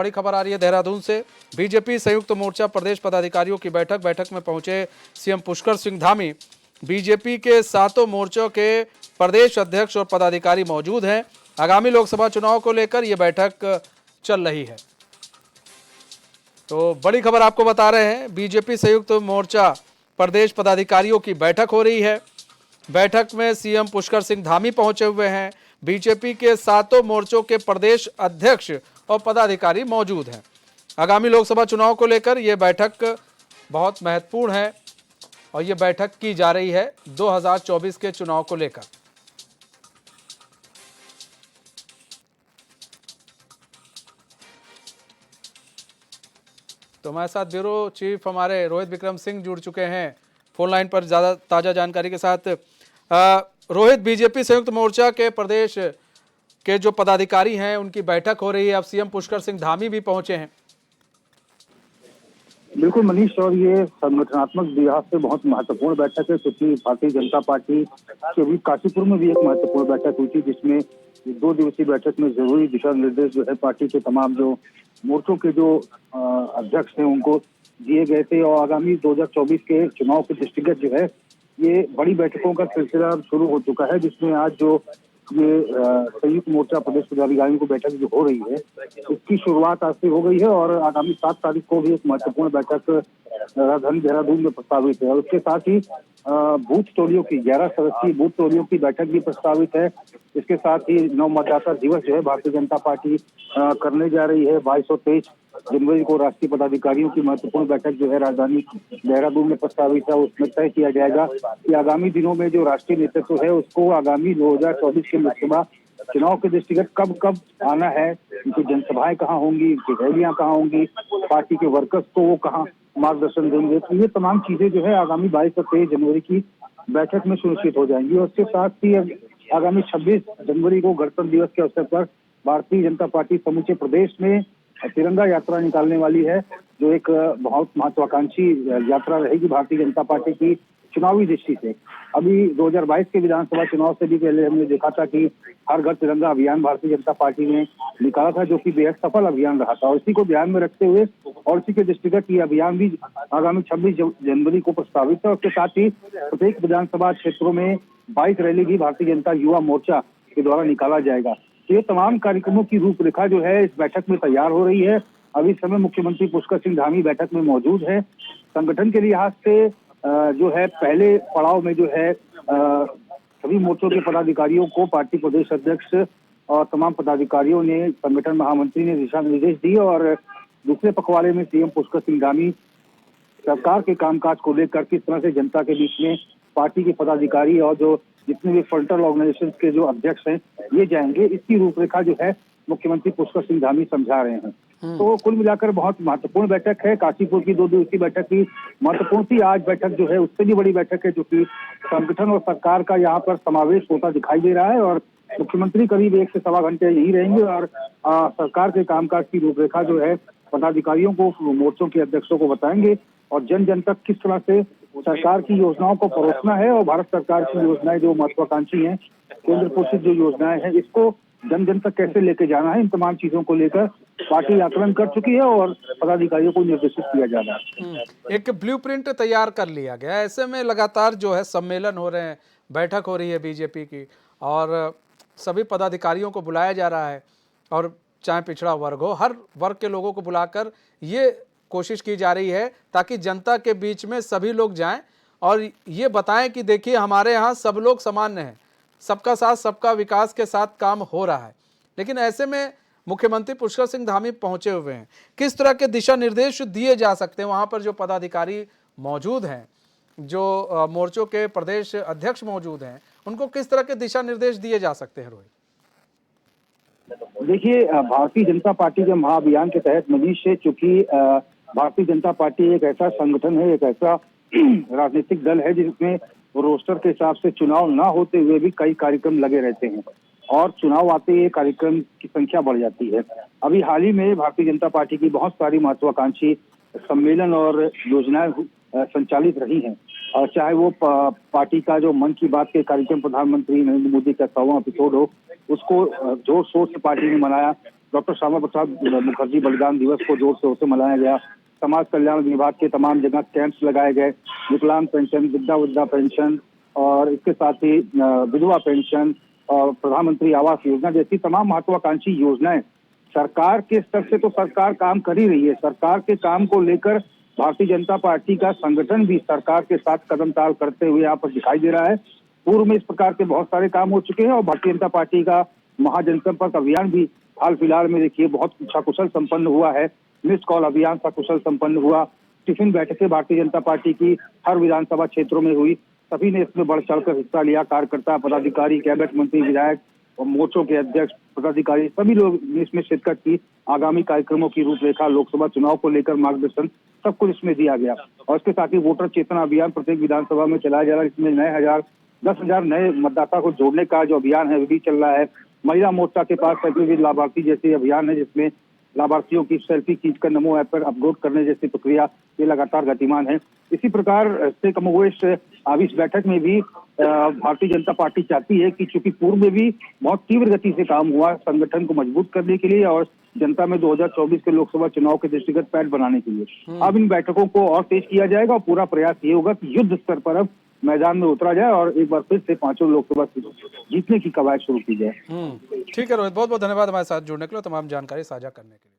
बड़ी खबर आ रही है देहरादून से। बीजेपी संयुक्त मोर्चा प्रदेश पदाधिकारियों की बैठक में पहुंचे सीएम पुष्कर सिंह धामी। बीजेपी के सातों मोर्चों के प्रदेश अध्यक्ष और पदाधिकारी मौजूद हैं। आगामी लोकसभा चुनाव को लेकर यह बैठक चल रही है। तो बड़ी खबर आपको बता रहे हैं, बीजेपी संयुक्त मोर्चा प्रदेश पदाधिकारियों की बैठक हो रही है। बैठक में सीएम पुष्कर सिंह धामी पहुंचे हुए हैं। बीजेपी के सातों मोर्चों के प्रदेश अध्यक्ष और पदाधिकारी मौजूद हैं। आगामी लोकसभा चुनाव को लेकर यह बैठक बहुत महत्वपूर्ण है और यह बैठक की जा रही है 2024 के चुनाव को लेकर। तो हमारे साथ ब्यूरो चीफ हमारे रोहित विक्रम सिंह जुड़ चुके हैं फोन लाइन पर ज़्यादा ताज़ा जानकारी के साथ। रोहित, बीजेपी संयुक्त मोर्चा के प्रदेश के जो पदाधिकारी हैं उनकी बैठक हो रही है, अब सीएम पुष्कर सिंह धामी भी पहुंचे हैं। बिल्कुल मनीष, और ये संगठनात्मक लिहाज से बहुत महत्वपूर्ण बैठक है क्योंकि भारतीय जनता पार्टी के भी काशीपुर में भी एक महत्वपूर्ण बैठक हुई थी जिसमें 2 दिवसीय बैठक में जरूरी दिशा निर्देश जो है पार्टी के तमाम जो मोर्चों के जो अध्यक्ष हैं उनको दिए गए थे। और आगामी 2024 के चुनाव के दृष्टिगत जो है ये बड़ी बैठकों का सिलसिला शुरू हो चुका है, जिसमें आज जो ये संयुक्त मोर्चा प्रदेश पदाधिकारियों की बैठक जो हो रही है इसकी शुरुआत आज से हो गई है और आगामी 7 तारीख को भी एक महत्वपूर्ण बैठक राजधानी देहरादून में प्रस्तावित है। और उसके साथ ही बूथ टोलियों की 11 सदस्यीय बूथ टोलियों की बैठक भी प्रस्तावित है। इसके साथ ही नव मतदाता दिवस जो है भारतीय जनता पार्टी करने जा रही है। 22 और 23 जनवरी को राष्ट्रीय पदाधिकारियों की महत्वपूर्ण बैठक जो है राजधानी देहरादून में प्रस्तावित है। उसमें तय किया जाएगा कि आगामी दिनों में जो राष्ट्रीय नेतृत्व है उसको आगामी 2024 के लोकसभा चुनाव के दृष्टिगत कब कब आना है, उनकी जनसभाएं कहाँ होंगी, उनकी रैलियां कहाँ होंगी, पार्टी के वर्कर्स को वो कहाँ मार्गदर्शन देंगे। तो ये तमाम चीजें जो है आगामी 22 और 23 जनवरी की बैठक में सुनिश्चित हो जाएंगी। और उसके साथ ही आगामी 26 जनवरी को गणतंत्र दिवस के अवसर पर भारतीय जनता पार्टी समूचे प्रदेश में तिरंगा यात्रा निकालने वाली है, जो एक बहुत महत्वाकांक्षी यात्रा रहेगी भारतीय जनता पार्टी की चुनावी दृष्टि से। अभी 2022 के विधानसभा चुनाव से भी पहले हमने देखा था कि हर घर तिरंगा अभियान भारतीय जनता पार्टी ने निकाला था, जो कि बेहद सफल अभियान रहा था। और इसी को ध्यान में रखते हुए और इसी के दृष्टिगत ये अभियान भी आगामी 26 जनवरी को प्रस्तावित है। उसके साथ ही प्रत्येक विधानसभा क्षेत्रों में बाइक रैली भी भारतीय जनता युवा मोर्चा के द्वारा निकाला जाएगा। ये तमाम कार्यक्रमों की रूपरेखा जो है इस बैठक में तैयार हो रही है। अभी समय मुख्यमंत्री पुष्कर सिंह धामी बैठक में मौजूद है। संगठन के लिहाज से जो है पहले पड़ाव में जो है सभी मोर्चों के पदाधिकारियों को पार्टी प्रदेश अध्यक्ष और तमाम पदाधिकारियों ने, संगठन महामंत्री ने दिशा निर्देश दिए और दूसरे पखवाड़े में सीएम पुष्कर सिंह धामी सरकार के कामकाज को लेकर किस तरह से जनता के बीच में पार्टी के पदाधिकारी और जो जितने भी फ्रंटल ऑर्गेनाइजेशन के जो अध्यक्ष हैं ये जाएंगे। इसकी रूपरेखा जो है मुख्यमंत्री पुष्कर सिंह धामी समझा रहे हैं। तो कुल मिलाकर बहुत महत्वपूर्ण बैठक है। काशीपुर की 2 दिवसीय बैठक की महत्वपूर्ण थी, आज बैठक जो है उससे भी बड़ी बैठक है, जो कि संगठन और सरकार का यहाँ पर समावेश होता दिखाई दे रहा है। और मुख्यमंत्री करीब 1 से सवा घंटे यही रहेंगे और सरकार के कामकाज की रूपरेखा जो है पदाधिकारियों को, मोर्चों के अध्यक्षों को बताएंगे और जन जन तक किस तरह से सरकार की योजनाओं को परोसना है और भारत सरकार की योजनाएं जो महत्वाकांक्षी हैं, केंद्र पोषित जो योजनाएं हैं, इसको जन जन तक कैसे लेके जाना है, इन तमाम चीजों को लेकर पार्टी आकलन कर चुकी है और पदाधिकारियों को निर्देशित किया जा रहा है। एक ब्लूप्रिंट तैयार कर लिया गया। ऐसे में लगातार जो है सम्मेलन हो रहे हैं, बैठक हो रही है बीजेपी की और सभी पदाधिकारियों को बुलाया जा रहा है और चाहे पिछड़ा वर्ग हो, हर वर्ग के लोगों को बुलाकर ये कोशिश की जा रही है ताकि जनता के बीच में सभी लोग जाएं और ये बताएं कि देखिए हमारे यहाँ सब लोग सामान्य हैं, सबका साथ सबका विकास के साथ काम हो रहा है। लेकिन ऐसे में मुख्यमंत्री पुष्कर सिंह धामी पहुंचे हुए हैं, किस तरह के दिशा निर्देश दिए जा सकते हैं वहां पर जो पदाधिकारी मौजूद हैं, जो मोर्चों के प्रदेश अध्यक्ष मौजूद हैं, उनको किस तरह के दिशा निर्देश दिए जा सकते हैं? रोहित, देखिए भारतीय जनता पार्टी के महाअभियान के तहत मनीष से, चूंकि भारतीय जनता पार्टी एक ऐसा संगठन है, एक ऐसा राजनीतिक दल है जिसमें रोस्टर के हिसाब से चुनाव ना होते हुए भी कई कार्यक्रम लगे रहते हैं और चुनाव आते ही कार्यक्रम की संख्या बढ़ जाती है। अभी हाल ही में भारतीय जनता पार्टी की बहुत सारी महत्वाकांक्षी सम्मेलन और योजनाएं संचालित रही हैं, और चाहे वो पार्टी का जो मन की बात के कार्यक्रम प्रधानमंत्री नरेंद्र मोदी का 100वां एपिसोड हो, उसको जोर शोर से पार्टी ने मनाया। डॉक्टर श्यामा प्रसाद मुखर्जी बलिदान दिवस को जोर शोर से मनाया गया। समाज कल्याण विभाग के तमाम जगह कैंप्स लगाए गए। विकलांग पेंशन, वृद्धा पेंशन और इसके साथ ही विधवा पेंशन और प्रधानमंत्री आवास योजना जैसी तमाम महत्वाकांक्षी योजनाएं सरकार के स्तर से तो सरकार काम कर ही रही है। सरकार के काम को लेकर भारतीय जनता पार्टी का संगठन भी सरकार के साथ कदम ताल करते हुए यहाँ पर दिखाई दे रहा है। पूर्व में इस प्रकार के बहुत सारे काम हो चुके हैं और भारतीय जनता पार्टी का महाजनसंपर्क अभियान भी हाल फिलहाल में देखिए बहुत सकुशल संपन्न हुआ है। मिस कॉल अभियान सकुशल संपन्न हुआ। टिफिन बैठकें भारतीय जनता पार्टी की हर विधानसभा क्षेत्रों में हुई। सभी ने इसमें बढ़ चढ़कर हिस्सा लिया। कार्यकर्ता, पदाधिकारी, कैबिनेट मंत्री, विधायक और मोर्चों के अध्यक्ष, पदाधिकारी सभी लोग ने इसमें शिरकत की। आगामी कार्यक्रमों की रूपरेखा, लोकसभा चुनाव को लेकर मार्गदर्शन सब कुछ इसमें दिया गया। और इसके साथ ही वोटर चेतना अभियान प्रत्येक विधानसभा में चलाया जा रहा है। इसमें 10,000 नए मतदाता को जोड़ने का जो अभियान है वो भी चल रहा है। महिला मोर्चा के पास सेल्फी विद लाभार्थी जैसे अभियान है जिसमें लाभार्थियों की सेल्फी खींचकर नमो ऐप पर अपलोड करने जैसी प्रक्रिया ये लगातार गतिमान है। इसी प्रकार से कमोवेश अब इस बैठक में भी भारतीय जनता पार्टी चाहती है कि चूंकि पूर्व में भी बहुत तीव्र गति से काम हुआ संगठन को मजबूत करने के लिए और जनता में 2024 के लोकसभा चुनाव के दृष्टिगत पैठ बनाने के लिए अब इन बैठकों को और तेज किया जाएगा और पूरा प्रयास ये होगा कि युद्ध स्तर पर अब मैदान में उतरा जाए और एक बार फिर से 5 लोकसभा सीट जीतने की कवायद शुरू की जाए। ठीक है रोहित, बहुत बहुत धन्यवाद हमारे साथ जुड़ने के लिए, तमाम जानकारी साझा करने के लिए।